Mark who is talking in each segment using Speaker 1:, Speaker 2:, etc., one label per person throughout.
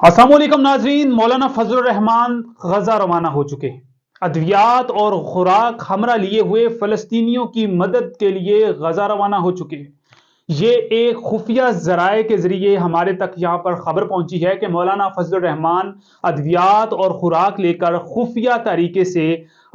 Speaker 1: अस्सलाम वालेकुम नाजरीन। मौलाना फजलुर रहमान गजा रवाना हो चुके हैं। अद्वियात और खुराक हमरा लिए हुए फ़लस्तीनियों की मदद के लिए गजा रवाना हो चुके हैं। ये एक खुफिया जराए के जरिए हमारे तक यहाँ पर खबर पहुंची है कि मौलाना फजलुर रहमान अद्वियात और खुराक लेकर खुफिया तरीके से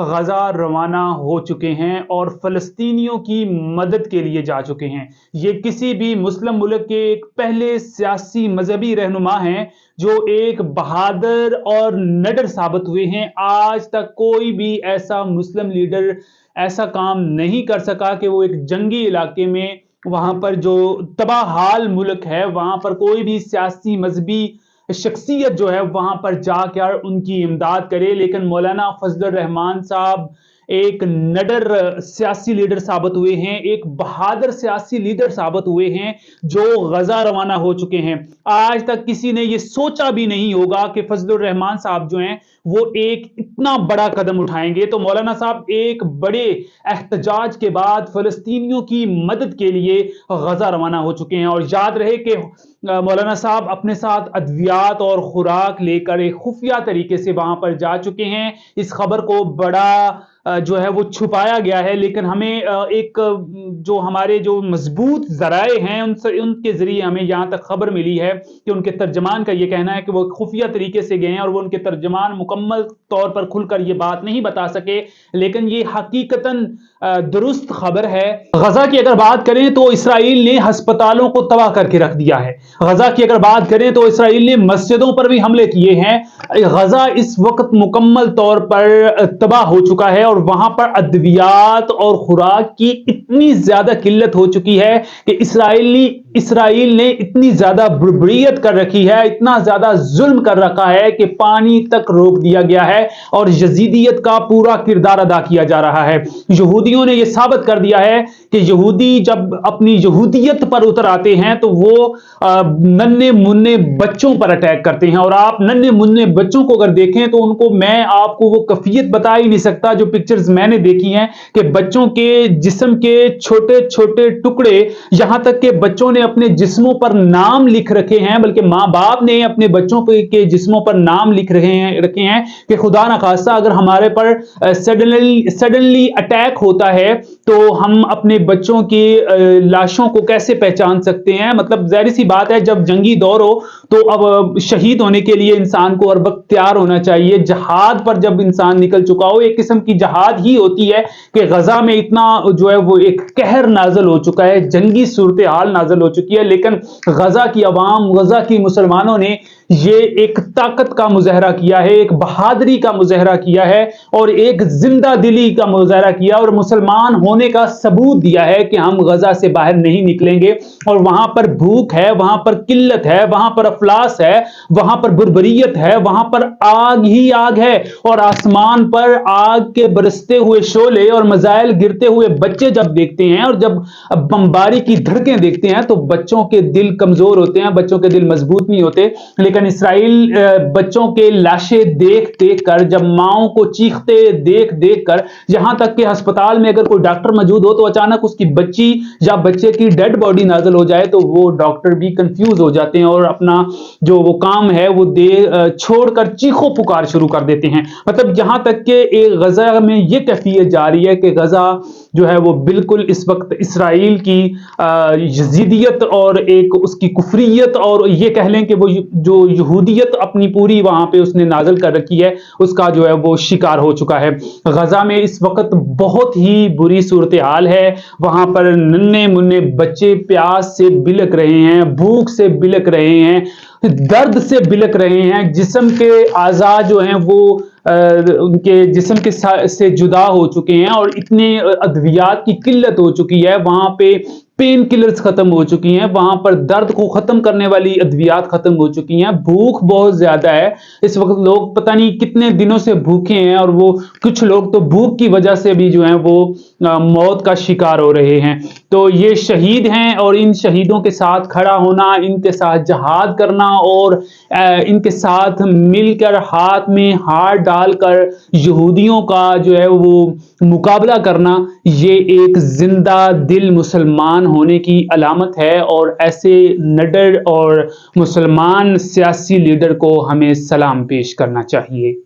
Speaker 1: गजा रवाना हो चुके हैं और फ़लस्तीनियों की मदद के लिए जा चुके हैं। ये किसी भी मुस्लिम मुल्क के एक पहले सियासी मजहबी रहनुमा हैं जो एक बहादुर और निडर साबित हुए हैं। आज तक कोई भी ऐसा मुस्लिम लीडर ऐसा काम नहीं कर सका कि वो एक जंगी इलाके में, वहां पर जो तबाहाल मुल्क है, वहां पर कोई भी सियासी मजहबी शख्सियत जो है वहां पर जाकर उनकी इमदाद करे। लेकिन मौलाना फजलुर रहमान साहब एक निडर सियासी लीडर साबित हुए हैं, एक बहादुर सियासी लीडर साबित हुए हैं जो गजा रवाना हो चुके हैं। आज तक किसी ने यह सोचा भी नहीं होगा कि फजलुर रहमान साहब जो हैं वो एक इतना बड़ा कदम उठाएंगे। तो मौलाना साहब एक बड़े एहतजाज के बाद फलस्तीनियों की मदद के लिए गजा रवाना हो चुके हैं। और याद रहे कि मौलाना साहब अपने साथ अद्वियात और खुराक लेकर एक खुफिया तरीके से वहां पर जा चुके हैं। इस खबर को बड़ा जो है वो छुपाया गया है, लेकिन हमें एक जो हमारे जो मजबूत जराए हैं उनके जरिए हमें यहाँ तक खबर मिली है कि उनके तर्जमान का ये कहना है कि वो खुफिया तरीके से गए हैं और वो उनके तर्जमान मुकम्मल तौर पर खुलकर ये बात नहीं बता सके। लेकिन ये हकीकतन दुरुस्त खबर है। गजा की अगर बात करें तो इसराइल ने अस्पतालों को तबाह करके रख दिया है। गजा की अगर बात करें तो इसराइल ने मस्जिदों पर भी हमले किए हैं। गजा इस वक्त मुकम्मल तौर पर तबाह हो चुका है और वहां पर अद्वियात और खुराक की इतनी ज्यादा किल्लत हो चुकी है कि इसराइल ने इतनी ज्यादा बर्बरियत कर रखी है, इतना ज्यादा जुल्म कर रखा है कि पानी तक रोक दिया गया है और यजीदियत का पूरा किरदार अदा किया जा रहा है। यहूदियों ने यह साबित कर दिया है कि यहूदी जब अपनी यहूदियत पर उतर आते हैं तो वो नन्हे मुन्ने बच्चों पर अटैक करते हैं। और आप नन्हे मुन्ने बच्चों को अगर देखें तो उनको मैं आपको वो कैफियत बता ही नहीं सकता जो पिक्चर्स मैंने देखी हैं कि बच्चों के जिस्म के छोटे छोटे टुकड़े, यहां तक कि बच्चों ने अपने जिस्मों पर नाम लिख रखे हैं, बल्कि मां बाप ने अपने बच्चों के जिस्मों पर नाम लिख रखे हैं कि खुदा ना खास्ता अगर हमारे पर सडनली अटैक होता है तो हम अपने बच्चों की लाशों को कैसे पहचान सकते हैं। मतलब जाहिर सी बात है, जब जंगी दौर हो तो अब शहीद होने के लिए इंसान को हर वक्त तैयार होना चाहिए। जहाद पर जब इंसान निकल चुका हो, एक किस्म की जहाद ही होती है कि गजा में इतना जो है वो एक कहर नाजल हो चुका है, जंगी सूरत हाल नाजल हो चुकी है। लेकिन गजा की अवाम, गजा की मुसलमानों ने ये एक ताकत का मुजाहरा किया है, एक बहादुरी का मुजाहरा किया है और एक जिंदा दिली का मुजाहरा किया और मुसलमान होने का सबूत दिया है कि हम गजा से बाहर नहीं निकलेंगे। और वहां पर भूख है, वहां पर किल्लत है, वहां पर अफलास है, वहां पर बुरबरियत है, वहां पर आग ही आग है। और आसमान पर आग के बरसते हुए शोले और मजाइल गिरते हुए बच्चे जब देखते हैं और जब बमबारी की धड़कें देखते हैं तो बच्चों के दिल कमजोर होते हैं, बच्चों के दिल मजबूत नहीं होते। लेकिन इसराइल बच्चों के लाशें देख देख कर, जब माओं को चीखते देख देख कर, यहां तक कि अस्पताल में अगर कोई डॉक्टर मौजूद हो तो अचानक उसकी बच्ची या बच्चे की डेड बॉडी नाजल हो जाए तो वो डॉक्टर भी कंफ्यूज हो जाते हैं और अपना जो वो काम है वो छोड़कर चीखों पुकार शुरू कर देते हैं। मतलब यहां तक कि एक गजा में ये कैफियत जा रही है कि गजा जो है वो बिल्कुल इस वक्त इसराइल की यजीदियत और एक उसकी कुफरियत और ये कह लें कि वो जो यहूदियत अपनी पूरी वहां पे उसने नाजल कर रखी है, उसका जो है वो शिकार हो चुका है। गजा में इस वक्त बहुत ही बुरी सूरत हाल है। वहां पर नन्हे मुन्ने बच्चे प्यास से बिलक रहे हैं, भूख से बिलक रहे हैं, दर्द से बिलक रहे हैं। जिस्म के आज़ा जो हैं वो उनके जिस्म के से जुदा हो चुके हैं और इतने अद्वियात की किल्लत हो चुकी है। वहां पे पेन किलर्स खत्म हो चुकी हैं, वहां पर दर्द को खत्म करने वाली अद्वियात खत्म हो चुकी हैं, भूख बहुत ज्यादा है। इस वक्त लोग पता नहीं कितने दिनों से भूखे हैं और वो कुछ लोग तो भूख की वजह से भी जो है वो मौत का शिकार हो रहे हैं। तो ये शहीद हैं और इन शहीदों के साथ खड़ा होना, इनके साथ जहाद करना और इनके साथ मिलकर हाथ में हाथ डालकर यहूदियों का जो है वो मुकाबला करना, ये एक जिंदा दिल मुसलमान مسلمان ہونے کی علامت ہے، اور ایسے نڈر اور مسلمان سیاسی لیڈر کو ہمیں سلام پیش کرنا چاہیے۔